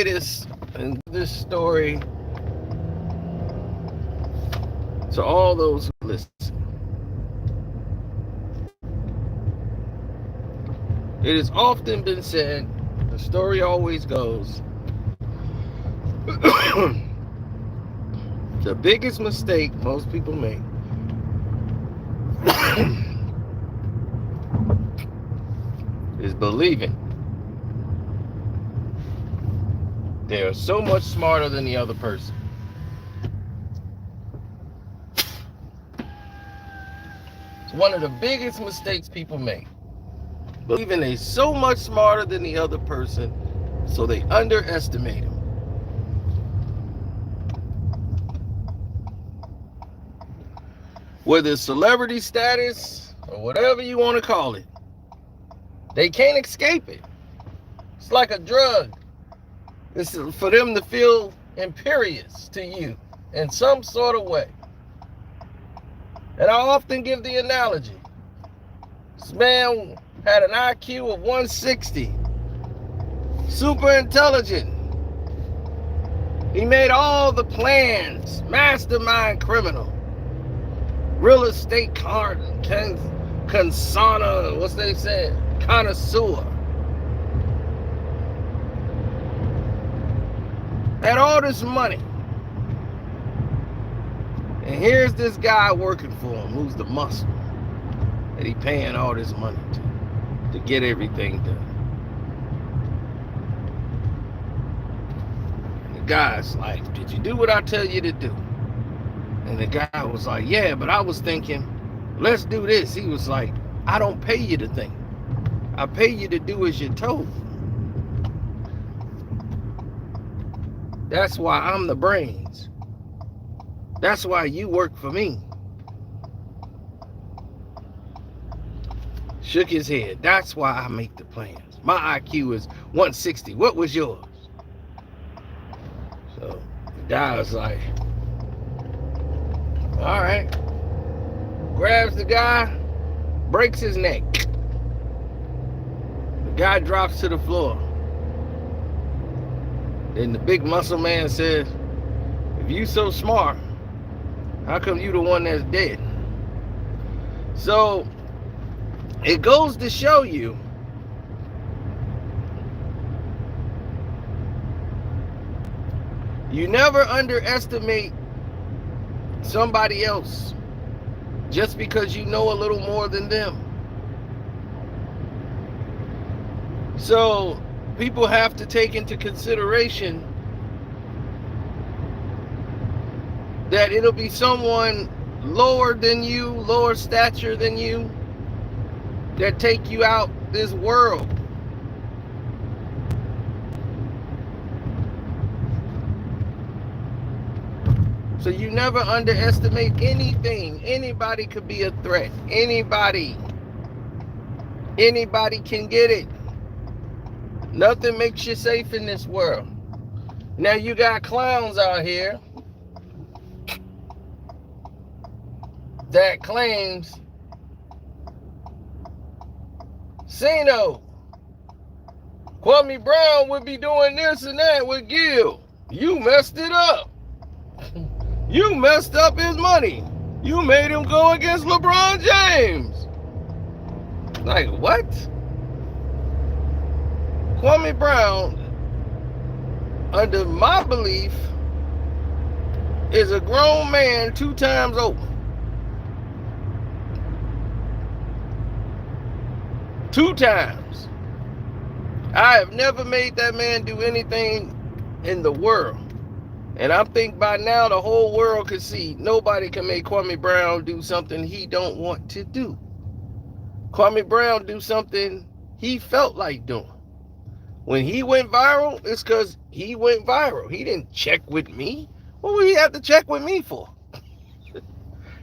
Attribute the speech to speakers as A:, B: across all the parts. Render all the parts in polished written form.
A: this story to all those who listen. It has often been said, the story always goes, the biggest mistake most people make is believing they are so much smarter than the other person. It's one of the biggest mistakes people make. Believing they're so much smarter than the other person, so they underestimate them. Whether it's celebrity status or whatever you want to call it, they can't escape it. It's like a drug. It's for them to feel imperious to you in some sort of way. And I often give the analogy. This man had an IQ of 160. Super intelligent. He made all the plans. Mastermind criminal. Real estate connoisseur. What's they say? Connoisseur. Had all this money. And here's this guy working for him who's the muscle that he paying all this money to get everything done. And the guy's like, did you do what I tell you to do? And the guy was like, yeah, but I was thinking, let's do this. He was like, I don't pay you to think. I pay you to do as you're told. That's why I'm the brains. That's why you work for me. Shook his head. That's why I make the plans. My IQ is 160. What was yours? So the guy was like, all right. Grabs the guy, breaks his neck. The guy drops to the floor. Then the big muscle man says, if you so smart, how come you the one that's dead? So it goes to show you you never underestimate somebody else just because you know a little more than them. So people have to take into consideration that it'll be someone lower than you, lower stature than you, that take you out this world. So you never underestimate anything. Anybody could be a threat. Anybody can get it. Nothing makes you safe in this world. Now you got clowns out here that claims, Sino, Kwame Brown would be doing this and that with Gil. You messed it up. You messed up his money. You made him go against LeBron James. Like, what? Kwame Brown, under my belief, is a grown man 2 times over. 2 times. I have never made that man do anything in the world. And I think by now the whole world can see nobody can make Kwame Brown do something he don't want to do. Kwame Brown do something he felt like doing. When he went viral, it's because he went viral. He didn't check with me. What would he have to check with me for?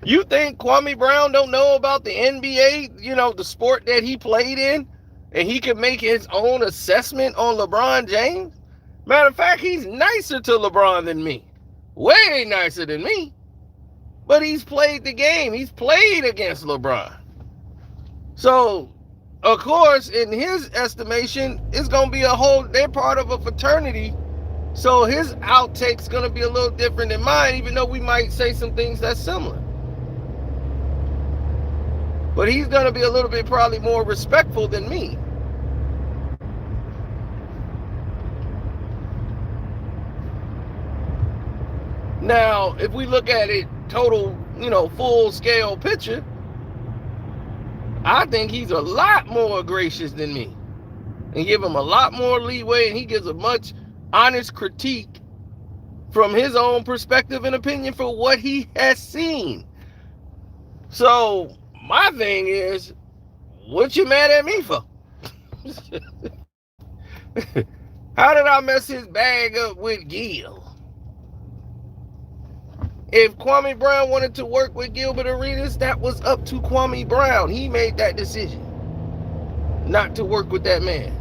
A: You think Kwame Brown don't know about the NBA, the sport that he played in, and he can make his own assessment on LeBron James? Matter of fact, he's nicer to LeBron than me. Way nicer than me. But he's played the game. He's played against LeBron. So, of course, in his estimation, it's going to be they're part of a fraternity So his outtake's gonna be a little different than mine, even though we might say some things that's similar. But he's gonna be a little bit probably more respectful than me. Now, if we look at it total, full scale picture, I think he's a lot more gracious than me and give him a lot more leeway, and he gives a much honest critique from his own perspective and opinion for what he has seen. So my thing is, what you mad at me for? How did I mess his bag up with Gil? If Kwame Brown wanted to work with Gilbert Arenas, that was up to Kwame Brown. He made that decision not to work with that man.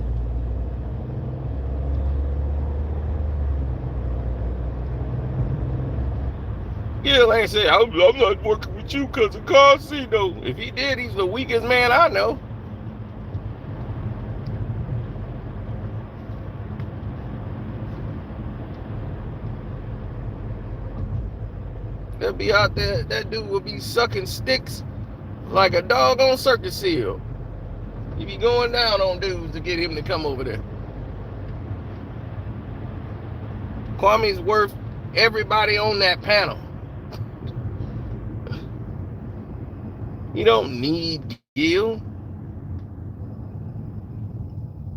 A: Gil ain't say, I'm not working with you because of Carsino. If he did, he's the weakest man I know. They'll be out there, that dude will be sucking sticks like a dog on circus seal. He be going down on dudes to get him to come over there. Kwame's worth everybody on that panel. You don't need Gil.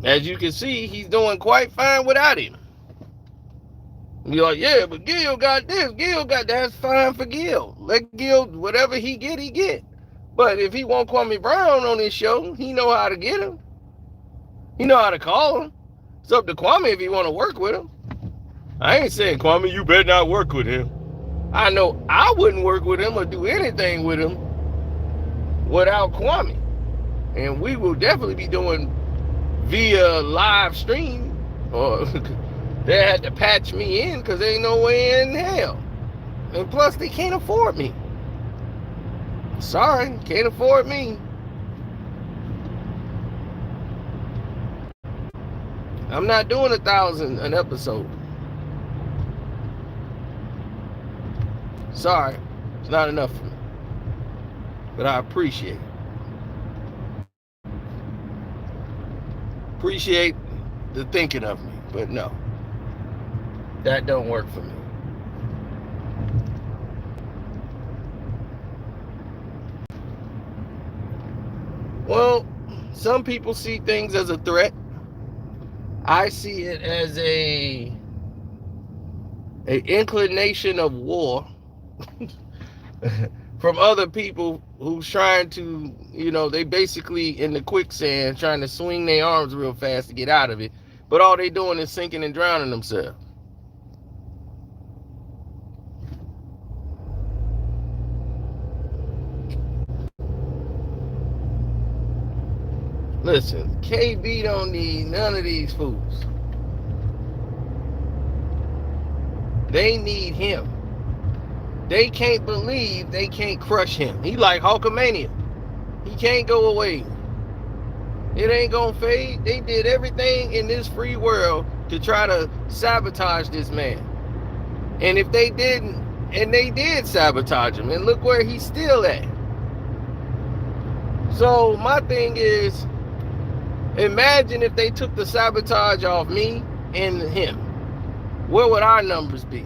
A: As you can see, he's doing quite fine without him. You're like, yeah, but Gil got this. Gil got that. That's fine for Gil. Let Gil, whatever he get, he get. But if he want Kwame Brown on his show, he know how to get him. He know how to call him. It's up to Kwame if he want to work with him. I ain't saying, Kwame, you better not work with him. I know I wouldn't work with him or do anything with him without Kwame. And we will definitely be doing via live stream, or they had to patch me in because there ain't no way in hell. And plus, they can't afford me. Sorry, can't afford me. I'm not doing 1,000 an episode. Sorry, it's not enough for me. But I appreciate it. Appreciate the thinking of me, but no, that don't work for me. Well, some people see things as a threat. I see it as a inclination of war from other people who's trying to, they basically in the quicksand trying to swing their arms real fast to get out of it, but all they doing is sinking and drowning themselves. Listen, KB don't need none of these fools. They need him. They can't believe they can't crush him. He like Hulkamania. He can't go away. It ain't gonna fade. They did everything in this free world to try to sabotage this man. And if they didn't, and they did sabotage him, and look where he's still at. So my thing is, imagine if they took the sabotage off me and him. Where would our numbers be?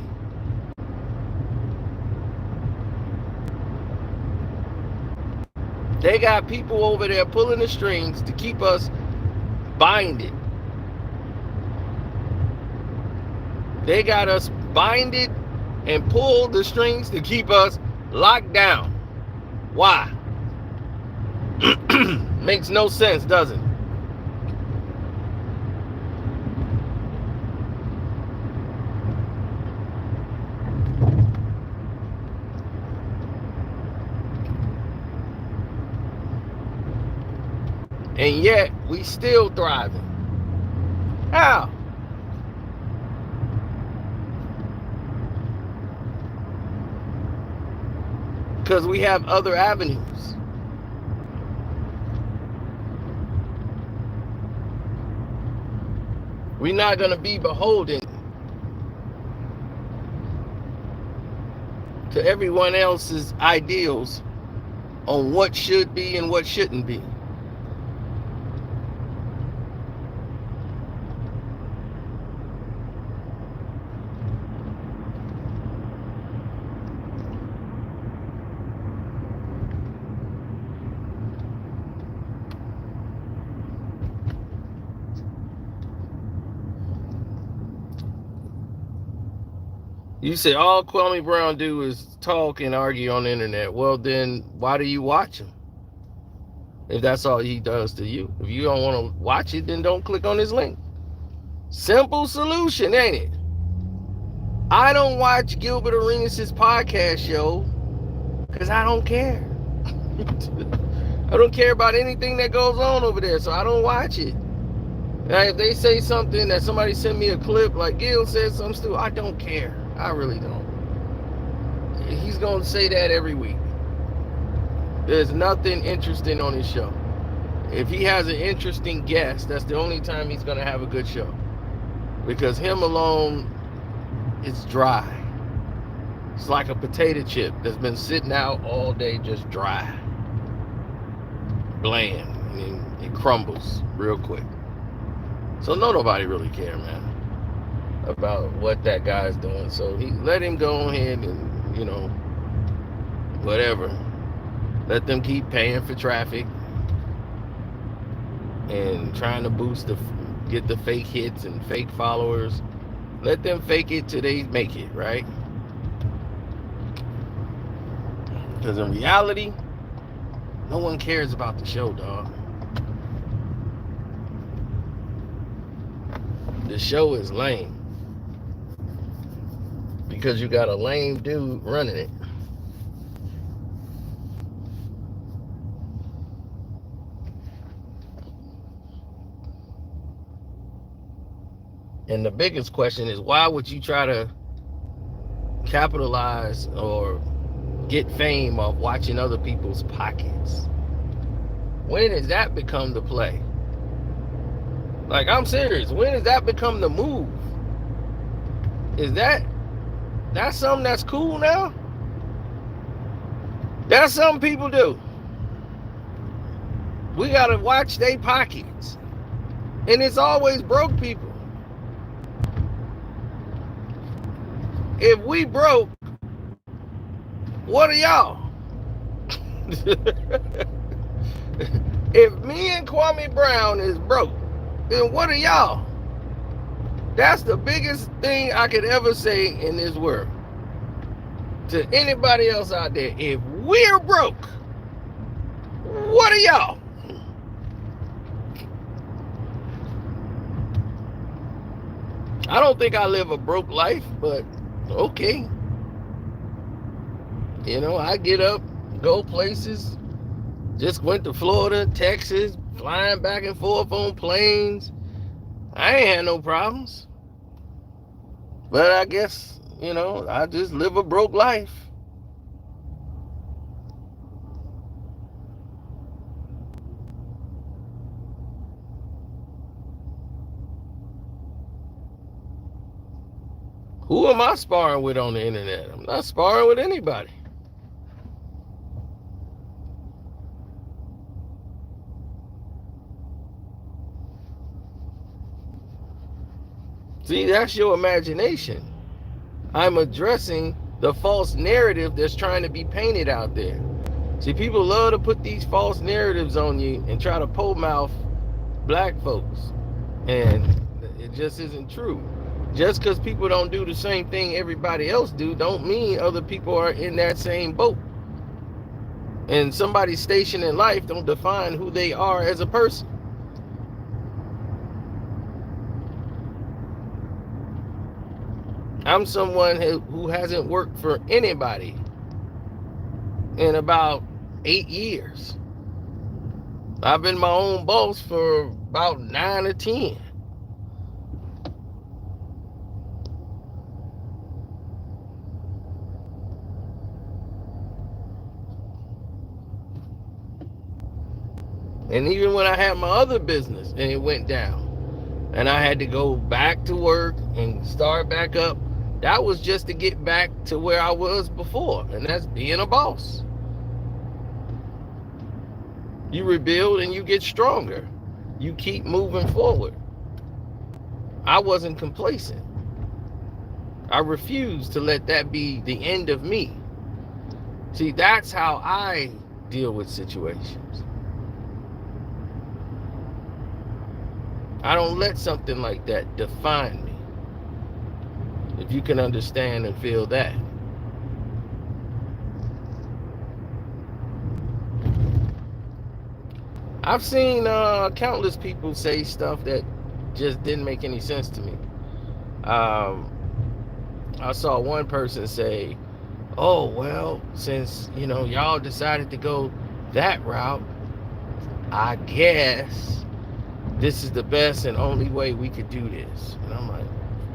A: They got people over there pulling the strings to keep us binded. They got us binded and pull the strings to keep us locked down. Why? Makes no sense, does it? And yet, we still thriving. How? Because we have other avenues. We're not going to be beholden to everyone else's ideals on what should be and what shouldn't be. You say all Kwame Brown do is talk and argue on the internet. Well, then why do you watch him? If that's all he does to you. If you don't want to watch it, then don't click on his link. Simple solution, ain't it? I don't watch Gilbert Arenas' podcast show because I don't care. I don't care about anything that goes on over there, so I don't watch it. Now, if they say something that somebody sent me a clip, like Gil said something stupid, I don't care. I really don't. He's going to say that every week. There's nothing interesting on his show. If he has an interesting guest, that's the only time he's going to have a good show. Because him alone, it's dry. It's like a potato chip that's been sitting out all day, just dry. Bland. I mean, it crumbles real quick. So nobody really care, man, about what that guy's doing. So he let him go ahead and, you know, whatever. Let them keep paying for traffic and trying to get the fake hits and fake followers. Let them fake it till they make it, right? Because in reality, no one cares about the show, dog. The show is lame because you got a lame dude running it. And the biggest question is, why would you try to capitalize or get fame off watching other people's pockets? When has that become the play? Like, I'm serious. When has that become the move? Is that's something that's cool now? That's something people do. We gotta watch their pockets. And it's always broke people. If we broke, what are y'all? If me and Kwame Brown is broke, then what are y'all? That's the biggest thing I could ever say in this world. To anybody else out there, if we're broke, what are y'all? I don't think I live a broke life, but okay. You know, I get up, go places. Just went to Florida, Texas, flying back and forth on planes. I ain't had no problems. But I guess, you know, I just live a broke life. Who am I sparring with on the internet? I'm not sparring with anybody. See, that's your imagination. I'm addressing the false narrative that's trying to be painted out there. See, people love to put these false narratives on you and try to pole mouth black folks. And it just isn't true. Just because people don't do the same thing everybody else do, don't mean other people are in that same boat. And somebody's station in life don't define who they are as a person. I'm someone who hasn't worked for anybody in about 8 years. I've been my own boss for about 9 or 10. And even when I had my other business and it went down and I had to go back to work and start back up, That was just to get back to where I was before, and that's being a boss. You rebuild and you get stronger. You keep moving forward. I wasn't complacent. I refused to let that be the end of me. See, that's how I deal with situations. I don't let something like that define me. If you can understand and feel that. I've seen countless people say stuff that just didn't make any sense to me. I saw one person say, oh, well, since, y'all decided to go that route, I guess this is the best and only way we could do this. And I'm like,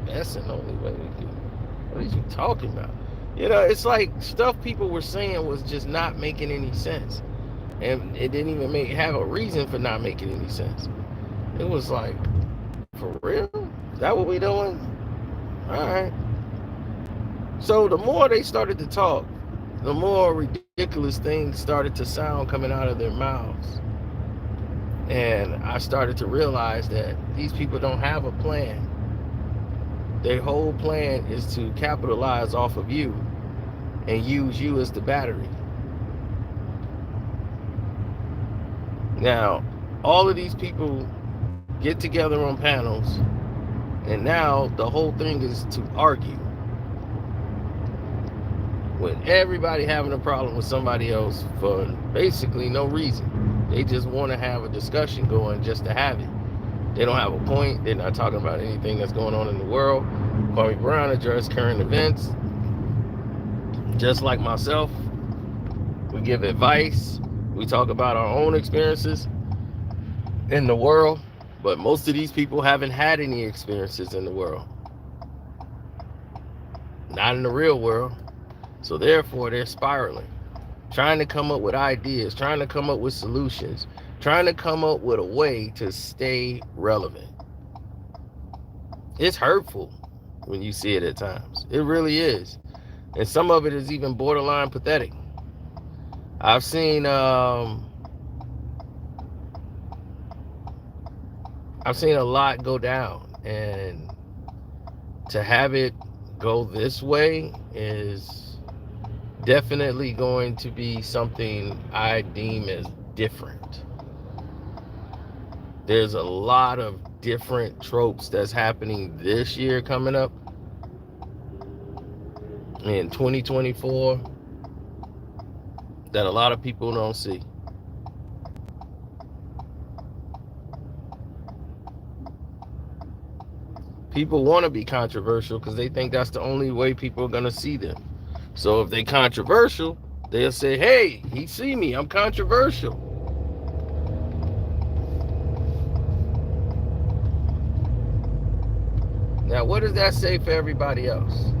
A: best and only way we could? What are you talking about? It's like stuff people were saying was just not making any sense. And it didn't even have a reason for not making any sense. It was like, for real? Is that what we doing? All right. So the more they started to talk, the more ridiculous things started to sound coming out of their mouths. And I started to realize that these people don't have a plan. Their whole plan is to capitalize off of you and use you as the battery. Now, all of these people get together on panels, and now the whole thing is to argue. With everybody having a problem with somebody else for basically no reason. They just want to have a discussion going just to have it. They don't have a point. They're not talking about anything that's going on in the world. Kwame Brown addressed current events. Just like myself, we give advice. We talk about our own experiences in the world. But most of these people haven't had any experiences in the world. Not in the real world. So therefore, they're spiraling. Trying to come up with ideas. Trying to come up with solutions. Trying to come up with a way to stay relevant. It's hurtful when you see it at times. It really is. And some of it is even borderline pathetic. I've seen a lot go down, and to have it go this way is definitely going to be something I deem as different. There's a lot of different tropes that's happening this year coming up in 2024 that a lot of people don't see. People want to be controversial because they think that's the only way people are going to see them. So if they're controversial, they'll say, hey, he see me, I'm controversial. Now, what does that say for everybody else?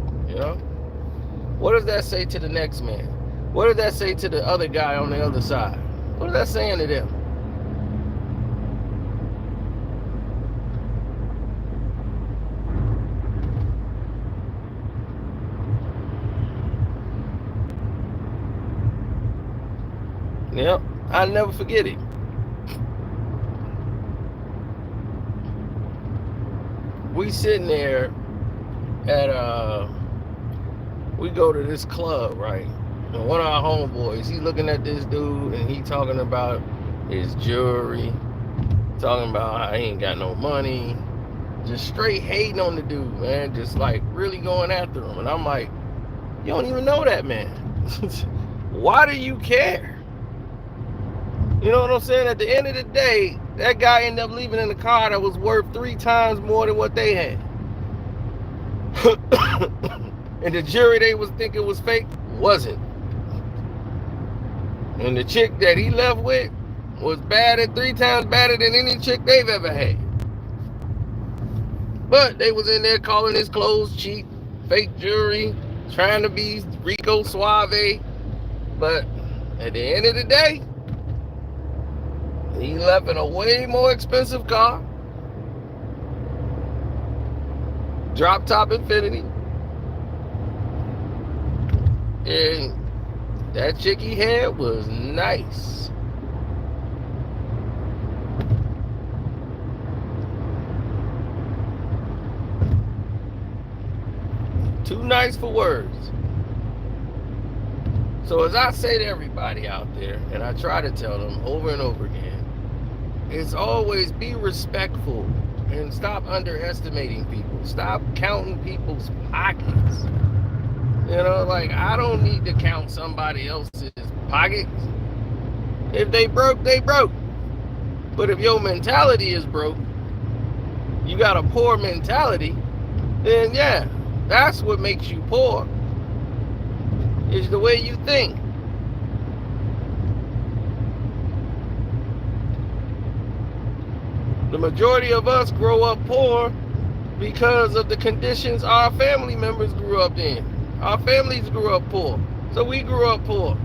A: What does that say to the next man? What does that say to the other guy on the other side? What is that saying to them? Yep, I'll never forget it. We sitting there at we go to this club, right? And one of our homeboys, he's looking at this dude and he talking about his jewelry, talking about how he ain't got no money, just straight hating on the dude, man, just like really going after him. And I'm like, you don't even know that man. Why do you care? You know what I'm saying? At the end of the day, that guy ended up leaving in a car that was worth 3 times more than what they had. And the jewelry they was thinking was fake wasn't. And the chick that he left with was bad at 3 times better than any chick they've ever had. But they was in there calling his clothes cheap, fake jewelry, trying to be Rico Suave. But at the end of the day, he left in a way more expensive car. Drop top Infinity. and that chick he had was nice. Too nice for words. So as I say to everybody out there, and I try to tell them over and over again, it's always be respectful and stop underestimating people. Stop counting people's pockets. You know, like, I don't need to count somebody else's pockets. If they broke, they broke. But if your mentality is broke, you got a poor mentality, then yeah, that's what makes you poor, is the way you think. The majority of us grow up poor because of the conditions our family members grew up in. Our families grew up poor, so we grew up poor.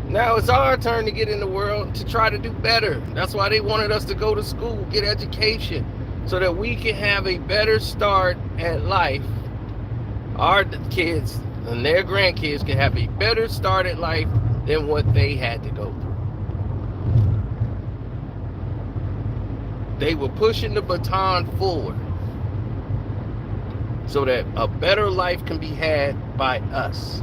A: Now it's our turn to get in the world to try to do better. That's why they wanted us to go to school, get education, so that we can have a better start at life. Our kids and their grandkids can have a better start at life than what they had to go through. They were pushing the baton forward so that a better life can be had by us.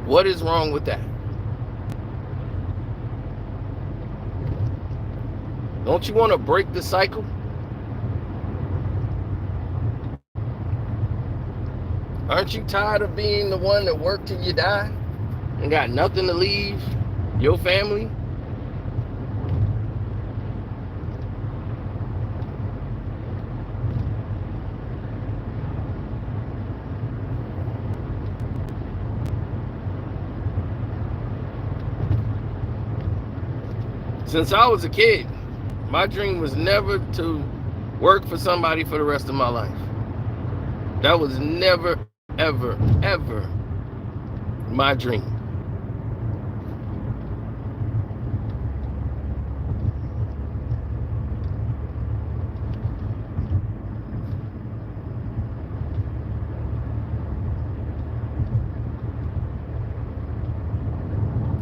A: What is wrong with that? Don't you want to break the cycle? Aren't you tired of being the one that worked till you die and got nothing to leave your family? Since I was a kid, my dream was never to work for somebody for the rest of my life. That was never, ever, ever my dream.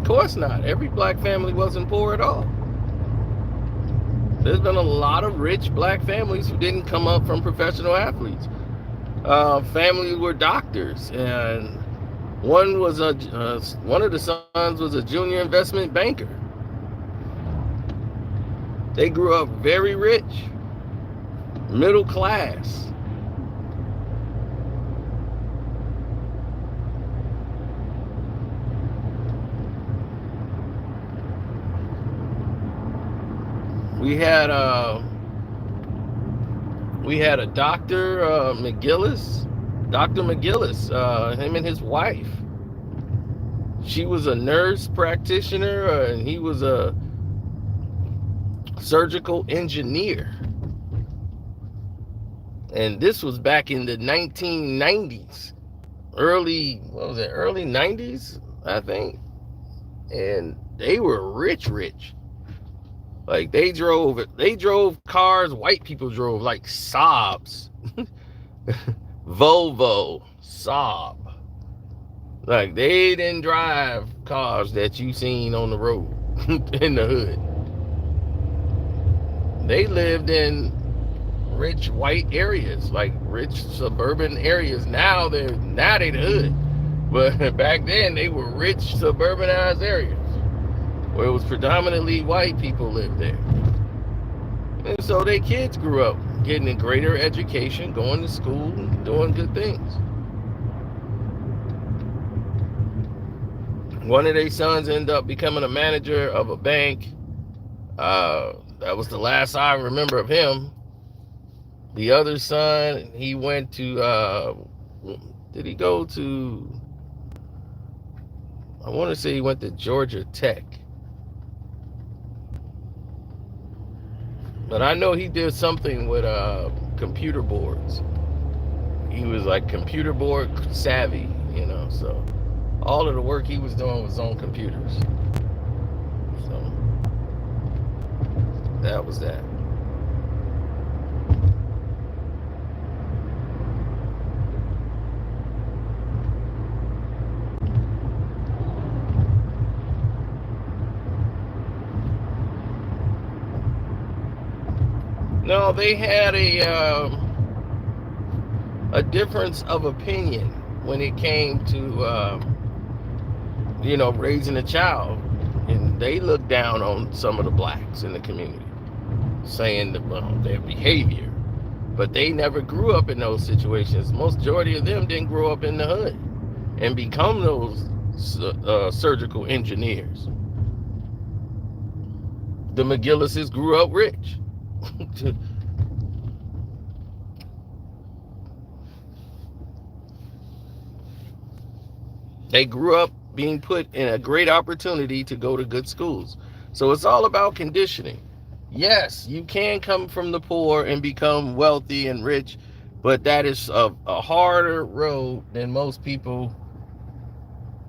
A: Of course not. Every black family wasn't poor at all. There's been a lot of rich black families who didn't come up from professional athletes. Families were doctors, and one of the sons was a junior investment banker. They grew up very rich, middle class. We had a Dr. McGillis, him and his wife. She was a nurse practitioner, and he was a surgical engineer. And this was back in the 1990s, early 90s, I think. And they were rich. Like, they drove cars white people drove, like Saabs, Volvo, Saab. Like, they didn't drive cars that you seen on the road in the hood. They lived in rich white areas, like rich suburban areas. Now they the hood, but back then they were rich suburbanized areas where it was predominantly white people lived there. And so their kids grew up getting a greater education, going to school, doing good things. One of their sons ended up becoming a manager of a bank. That was the last I remember of him. The other son, he went to, did he go to, I want to say he went to Georgia Tech. But I know he did something with computer boards. He was like computer board savvy, so All of the work he was doing was on computers. So that was that. No, they had a difference of opinion when it came to raising a child, and they looked down on some of the blacks in the community, saying that, well, their behavior, but they never grew up in those situations. Most majority of them didn't grow up in the hood and become those surgical engineers. The McGillises grew up rich. They grew up being put in a great opportunity to go to good schools. So it's all about conditioning. Yes, you can come from the poor and become wealthy and rich, but that is a harder road than most people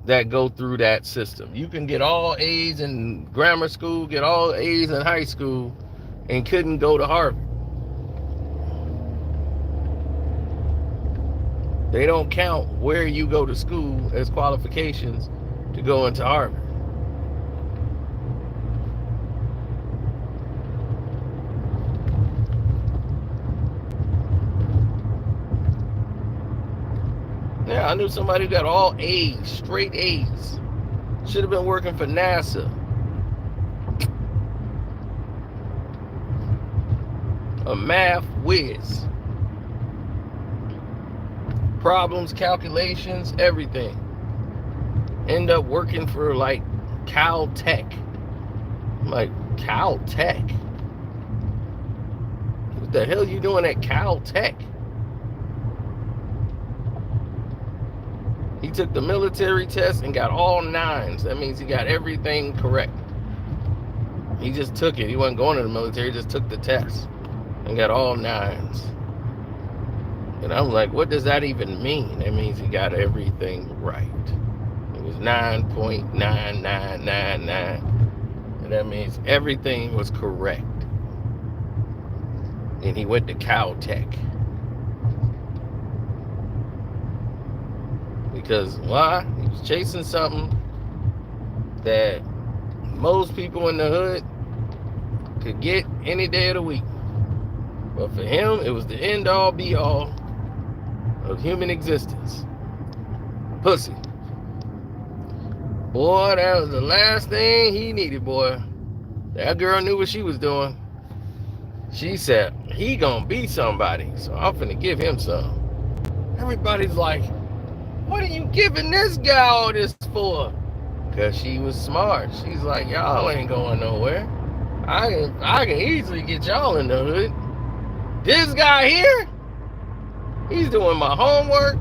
A: that go through that system. You can get all A's in grammar school, get all A's in high school, and couldn't go to Harvard. They don't count where you go to school as qualifications to go into Harvard. Yeah, I knew somebody who got all A's, straight A's. Should have been working for NASA. A math whiz. Problems, calculations, everything. End up working for like Caltech. I'm like, Caltech? What the hell are you doing at Caltech? He took the military test and got all 9s. That means he got everything correct. He just took it. He wasn't going to the military. He just took the test and got all 9s. And I'm like, what does that even mean? That means he got everything right. It was 9.9999. And that means everything was correct. And he went to Caltech. Because why? He was chasing something that most people in the hood could get any day of the week. But for him, it was the end all be all of human existence. Pussy. Boy, that was the last thing he needed, boy. That girl knew what she was doing. She said, he gonna be somebody, so I'm finna give him some. Everybody's like, what are you giving this guy all this for? Because she was smart. She's like, y'all ain't going nowhere. I can easily get y'all in the hood. This guy here, he's doing my homework.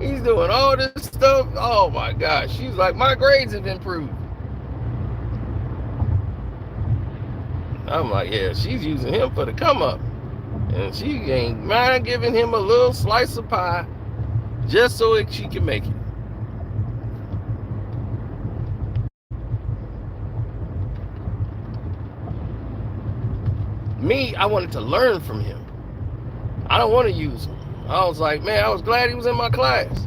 A: He's doing all this stuff. Oh my gosh. She's like, my grades have improved. I'm like, yeah, she's using him for the come up. And she ain't mind giving him a little slice of pie just so that she can make it. Me, I wanted to learn from him. I don't want to use him. I was like, man, I was glad he was in my class.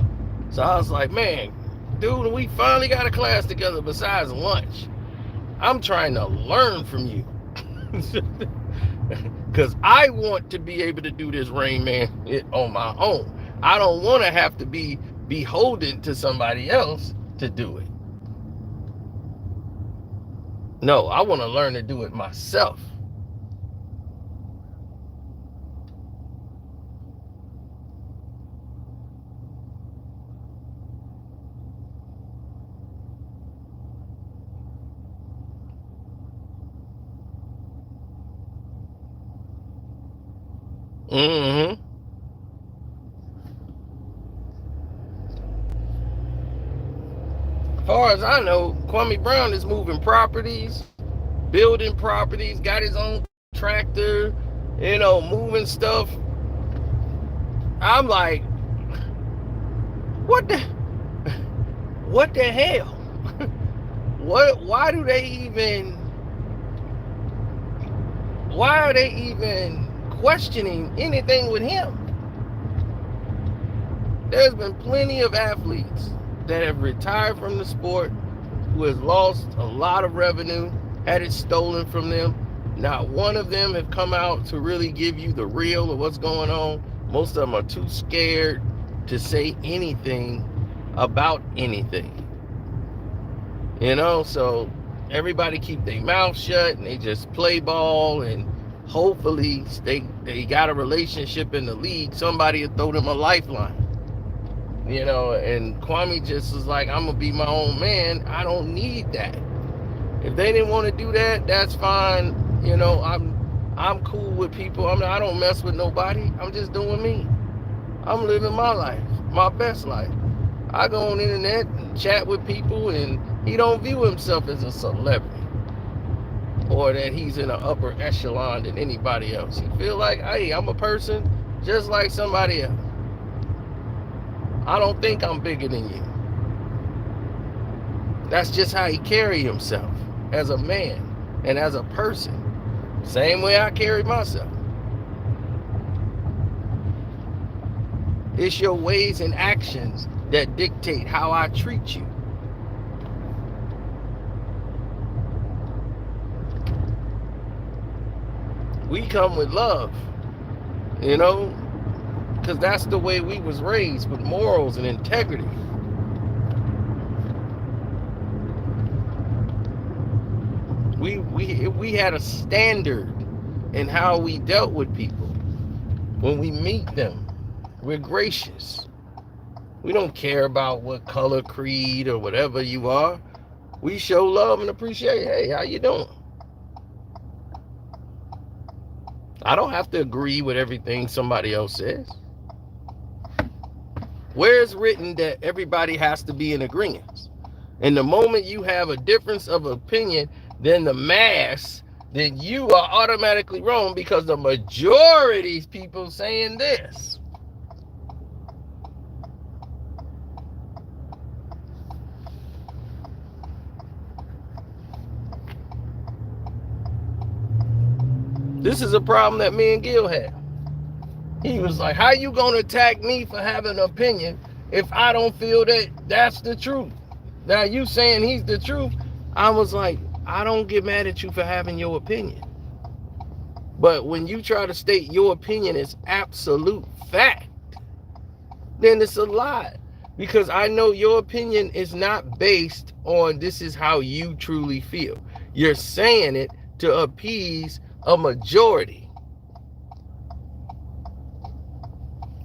A: So I was like, man, dude, we finally got a class together besides lunch. I'm trying to learn from you. Because I want to be able to do this Rain Man on my own. I don't want to have to be beholden to somebody else to do it. No, I want to learn to do it myself. Mm-hmm. As far as I know, Kwame Brown is moving properties, building properties, got his own tractor, moving stuff. I'm like, what the? What the hell? Why are they even questioning anything with him? There's been plenty of athletes that have retired from the sport who has lost a lot of revenue, had it stolen from them. Not one of them have come out to really give you the real of what's going on. Most of them are too scared to say anything about anything. So everybody keep their mouth shut and they just play ball, and hopefully they got a relationship in the league. Somebody will throw them a lifeline. And Kwame just was like, I'm gonna be my own man. I don't need that. If they didn't want to do that, that's fine. I'm cool with people. I don't mess with nobody. I'm just doing me. I'm living my life, my best life. I go on the internet and chat with people, and he don't view himself as a celebrity or that he's in an upper echelon than anybody else. He feel like, hey, I'm a person just like somebody else. I don't think I'm bigger than you. That's just how he carry himself as a man and as a person. Same way I carry myself. It's your ways and actions that dictate how I treat you. We come with love, because that's the way we was raised, with morals and integrity. We had a standard in how we dealt with people. When we meet them, we're gracious. We don't care about what color, creed, or whatever you are. We show love and appreciate. Hey, how you doing? I don't have to agree with everything somebody else says. Where is written that everybody has to be in agreement? And the moment you have a difference of opinion than the mass, then you are automatically wrong, because the majority of people saying this. This is a problem that me and Gil had. He was like, how you gonna attack me for having an opinion if I don't feel that that's the truth? Now you saying he's the truth. I was like, I don't get mad at you for having your opinion. But when you try to state your opinion as absolute fact, then it's a lie. Because I know your opinion is not based on this is how you truly feel. You're saying it to appease a majority.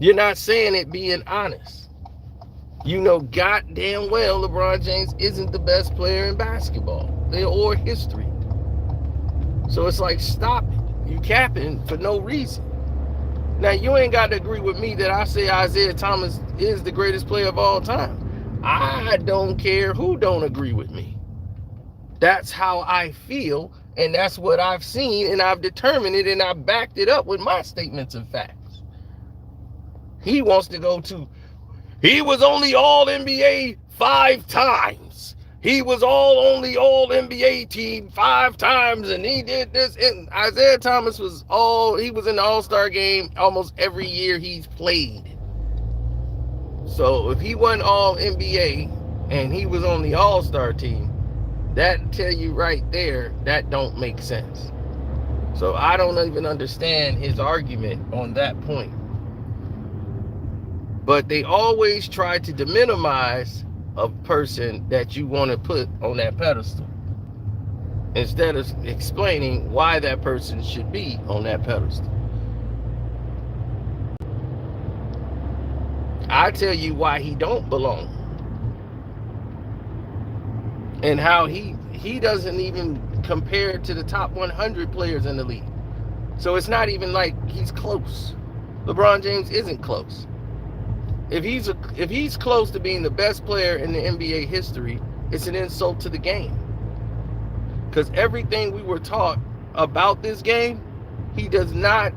A: You're not saying it being honest. You know goddamn well LeBron James isn't the best player in basketball or history. So it's like, stop it. You capping for no reason. Now, you ain't got to agree with me that I say Isaiah Thomas is the greatest player of all time. I don't care who don't agree with me. That's how I feel, and that's what I've seen, and I've determined it, and I backed it up with my statements and facts. He wants to go to, he was only all NBA 5 times. He was only all NBA team 5 times, and he did this. And Isaiah Thomas he was in the All-Star game almost every year he's played. So if he wasn't all NBA and he was on the All-Star team, that tell you right there, that don't make sense. So I don't even understand his argument on that point. But they always try to deminimize a person that you want to put on that pedestal, instead of explaining why that person should be on that pedestal. I tell you why he don't belong, and how he doesn't even compare to the top 100 players in the league. So it's not even like he's close. LeBron James isn't close. If he's close to being the best player in the NBA history, it's an insult to the game. Because everything we were taught about this game, he does not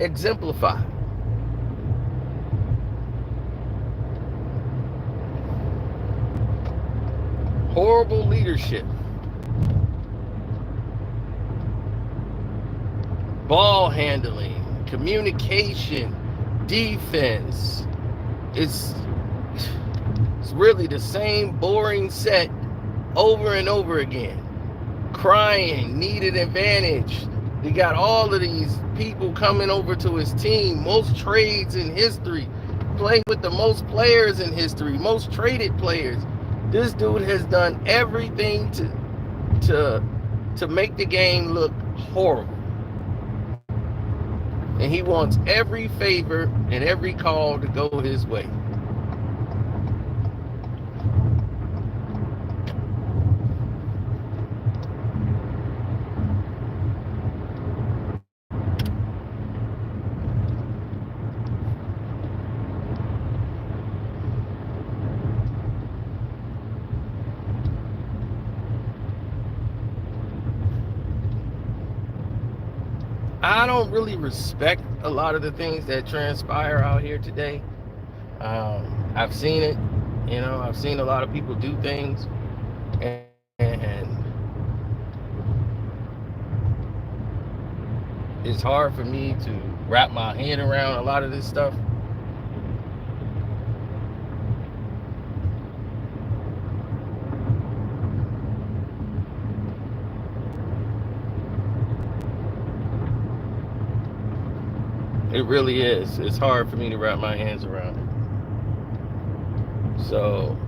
A: exemplify. horrible leadership, ball handling, communication, defense. It's really the same boring set over and over again. Crying, need an advantage. He got all of these people coming over to his team, most trades in history, playing with the most players in history, most traded players. This dude has done everything to make the game look horrible. And he wants every favor and every call to go his way. I don't really respect a lot of the things that transpire out here today. I've seen it, I've seen a lot of people do things, and it's hard for me to wrap my head around a lot of this stuff. It really is. It's hard for me to wrap my hands around it. So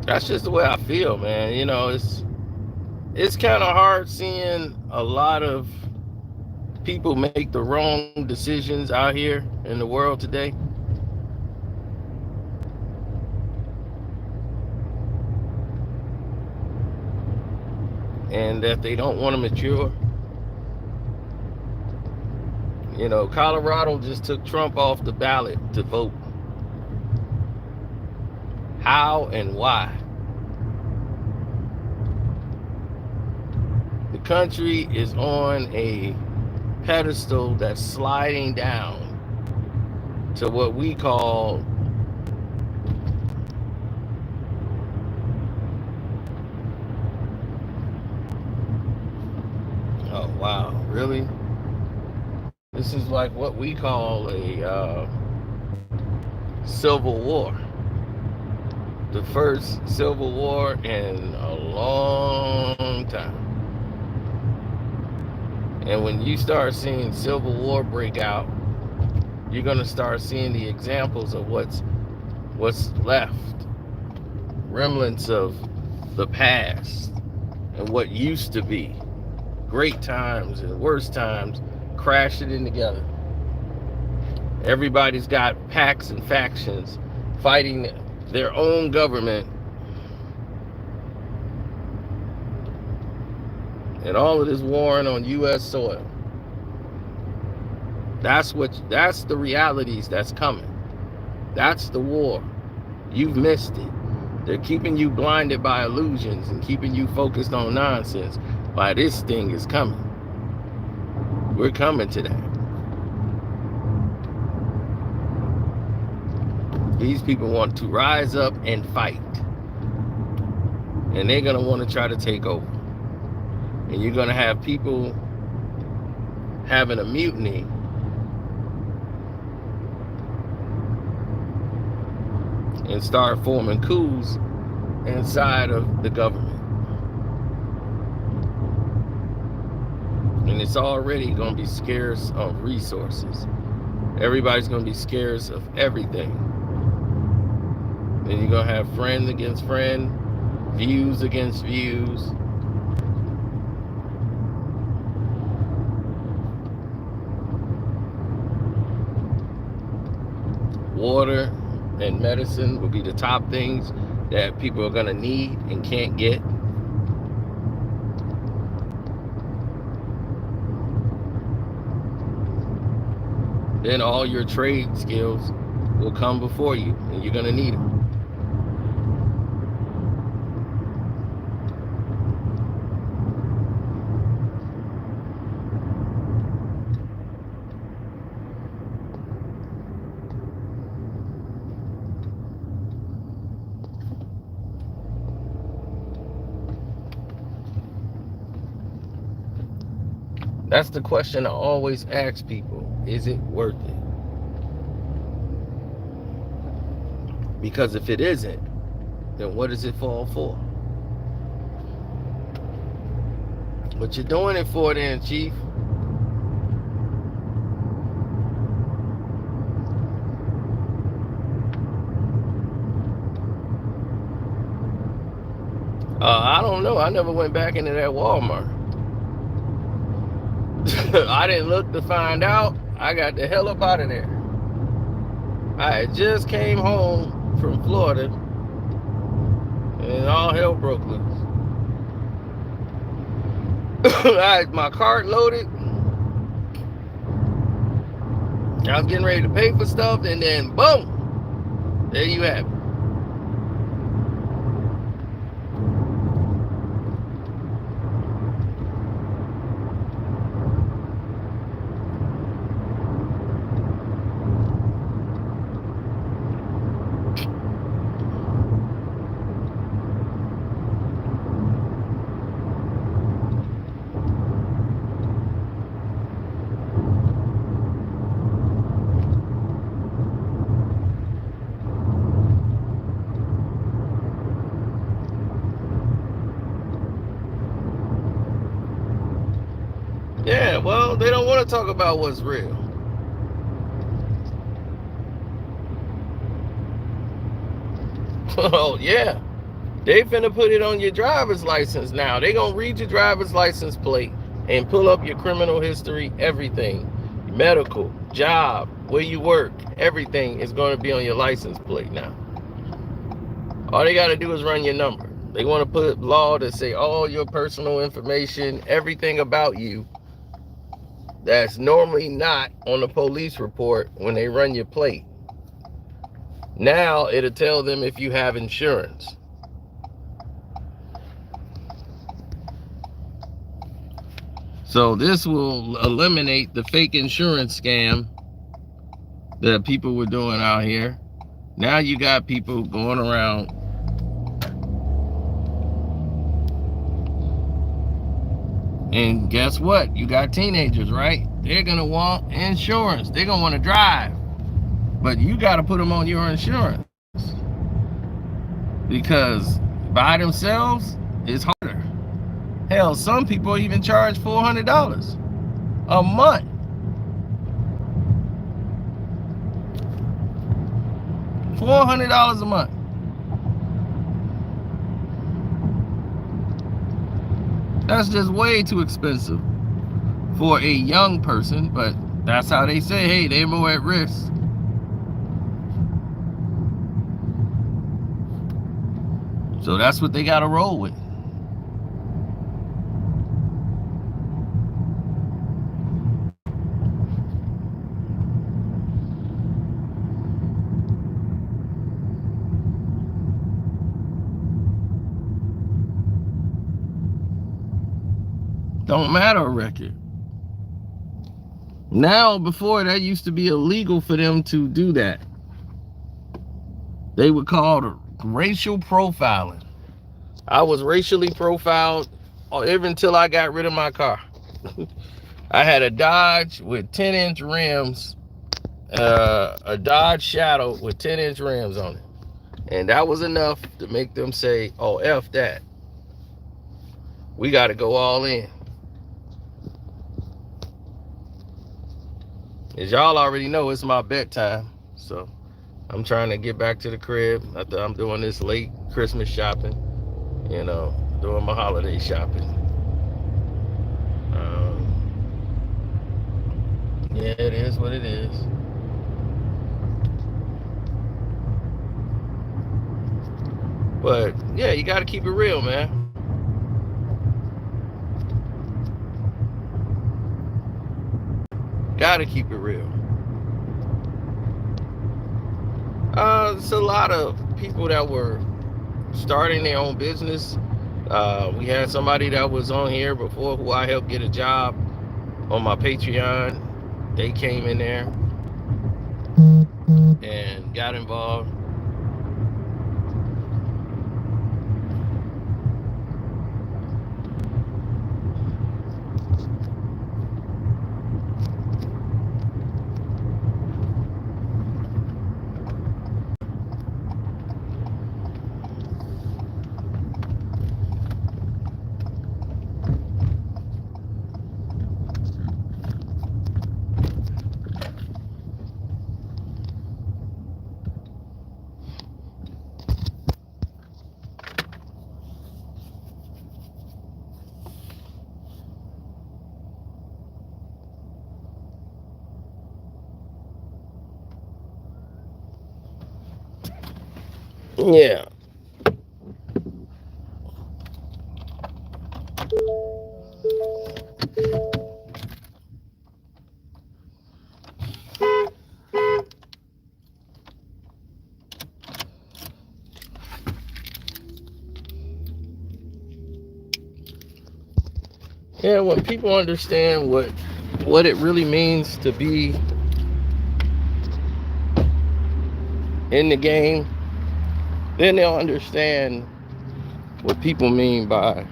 A: that's just the way I feel, man. It's kind of hard seeing a lot of people make the wrong decisions out here in the world today. And that they don't want to mature. Colorado just took Trump off the ballot to vote. How and why? The country is on a pedestal that's sliding down to what we call oh wow, really? This is like what we call a civil war. The first civil war in a long time. And when you start seeing civil war break out, you're going to start seeing the examples of what's left, remnants of the past and what used to be, great times and worst times crashing in together. Everybody's got packs and factions fighting their own government, and all of this warring on U.S. soil. That's the realities that's coming. That's the war. You've missed it. They're keeping you blinded by illusions and keeping you focused on nonsense. Why this thing is coming. We're coming to that. These people want to rise up and fight. And they're going to want to try to take over. And you're going to have people having a mutiny and start forming coups inside of the government. And it's already going to be scarce of resources. Everybody's going to be scarce of everything. Then you're going to have friend against friend, views against views. Water and medicine will be the top things that people are going to need and can't get. Then all your trade skills will come before you, and you're going to need them. That's the question I always ask people. Is it worth it? Because if it isn't, then what does it fall for? What you doing it for then, Chief? I don't know. I never went back into that Walmart. I didn't look to find out. I got the hell up out of there. I had just came home from Florida and all hell broke loose. I had my cart loaded. I was getting ready to pay for stuff, and then boom, there you have it. Yeah, well, they don't want to talk about what's real. Oh, yeah. They finna put it on your driver's license now. They gonna read your driver's license plate and pull up your criminal history, everything. Medical, job, where you work, everything is gonna be on your license plate now. All they gotta do is run your number. They wanna put law to say all your personal information, everything about you that's normally not on the police report when they run your plate. Now it'll tell them if you have insurance. So this will eliminate the fake insurance scam that people were doing out here. Now you got people going around and guess what? You got teenagers, right? They're going to want insurance. They're going to want to drive. But you got to put them on your insurance. Because by themselves, it's harder. Hell, some people even charge $400 a month. $400 a month. That's just way too expensive for a young person, but that's how they say, hey, they're more at risk. So that's what they got to roll with. Don't matter a record. Now, before that used to be illegal for them to do that. They would call it racial profiling. I was racially profiled even until I got rid of my car. I had a Dodge with 10-inch rims, a Dodge Shadow with 10-inch rims on it. And that was enough to make them say, oh, F that. We got to go all in. As y'all already know, it's my bedtime. So I'm trying to get back to the crib after I'm doing this late Christmas shopping, doing my holiday shopping. Yeah, it is what it is. But yeah, you got to keep it real, man. Got to keep it real. There's a lot of people that were starting their own business. We had somebody that was on here before who I helped get a job on my Patreon. They came in there and got involved. Yeah. Yeah, when people understand what it really means to be in the game, then they'll understand what people mean by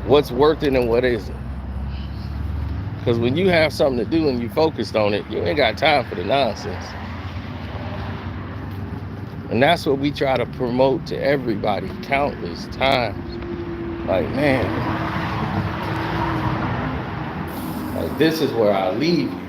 A: what's worth it and what isn't. Because when you have something to do and you focused on it, you ain't got time for the nonsense. And that's what we try to promote to everybody countless times. Like, man, like this is where I leave you.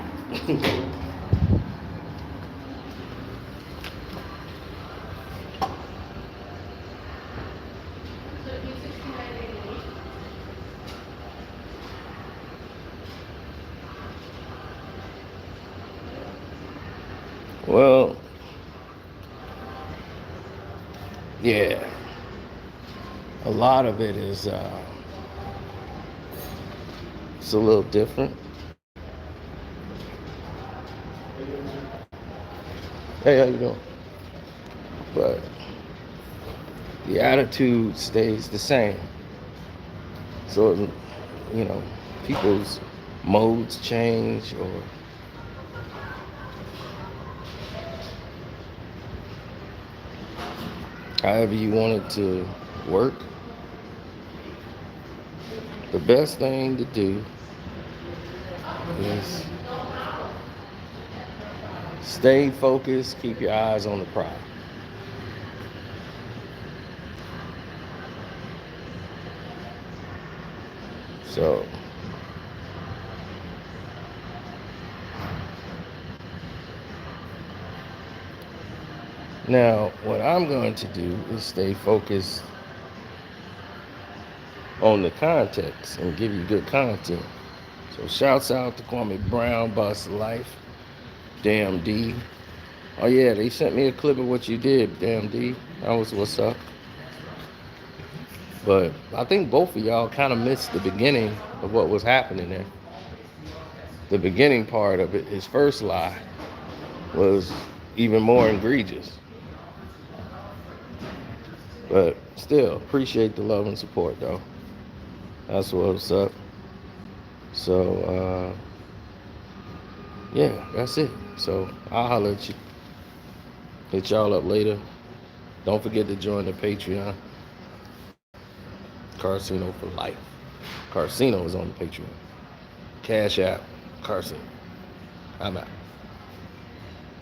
A: Well, yeah, a lot of it is it's a little different. Hey, how you doing? But the attitude stays the same. So, you know, people's modes change, or however you want it to work. The best thing to do is stay focused, keep your eyes on the prize. So, now what I'm going to do is stay focused on the context and give you good content. So shouts out to Kwame Brown, Boss Life, Damn D. Oh yeah, they sent me a clip of what you did, Damn D. That was what's up. But I think both of y'all kind of missed the beginning of what was happening there. The beginning part of it, his first lie, was even more egregious. But still, appreciate the love and support, though. That's what's up. So, yeah, that's it. So, I'll holler at you. Hit y'all up later. Don't forget to join the Patreon. Carcino for life. Carcino is on the Patreon. Cash App, Carcino. I'm out.